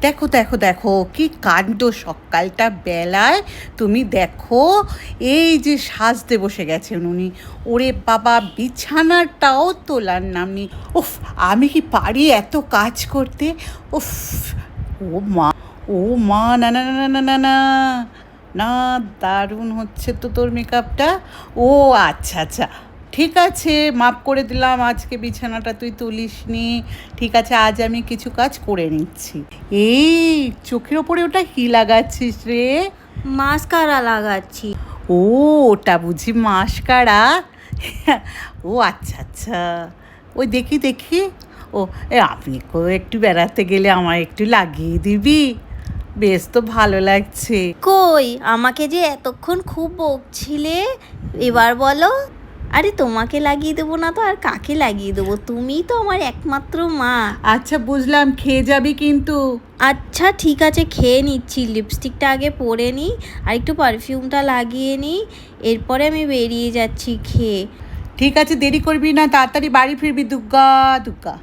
দেখো দেখো দেখো কি কাণ্ড, সকালটা বেলায় তুমি দেখো এই যে সাজতে বসে গেছেন উনি। ওরে বাবা, বিছানাটাও তোলার নাম নেই। উফ, আমি কি পারি এত কাজ করতে? উফ, ও মা, ও মা, না না না না না না না না, দারুণ হচ্ছে তো তোর মেকআপটা। ও আচ্ছা আচ্ছা, ঠিক আছে, মাপ করে দিলাম, আজকে বিছানাটা তুই তুলিসনি। ঠিক আছে, আজ আমি কিছু কাজ করে নিচ্ছি। এই চোখের ওপরে ওটা কি লাগাচ্ছিস রে? মাস্কারা লাগাচ্ছি। ও, ওটা বুঝি মাস্কারা? ও আচ্ছা আচ্ছা, ওই দেখি দেখি। ও, আপনি একটু বেড়াতে গেলে আমার একটু লাগিয়ে দিবি? বেশ তো ভালো লাগছে। কই, আমাকে যে এতক্ষণ খুব বকছিলে, এবার বলো। আরে তোমাকে লাগিয়ে দেবো না তো আর কাকে লাগিয়ে দেবো? তুমিই তো আমার একমাত্র মা। আচ্ছা বুঝলাম, খেয়ে যাবি কিন্তু। আচ্ছা ঠিক আছে, খেয়ে নিচ্ছি। লিপস্টিকটা আগে পরে নিই আর একটু পারফিউমটা লাগিয়ে নিই, এরপরে আমি বেরিয়ে যাচ্ছি খেয়ে। ঠিক আছে, দেরি করবি না, তাড়াতাড়ি বাড়ি ফিরবি। দুগ্গা দুগ্গা।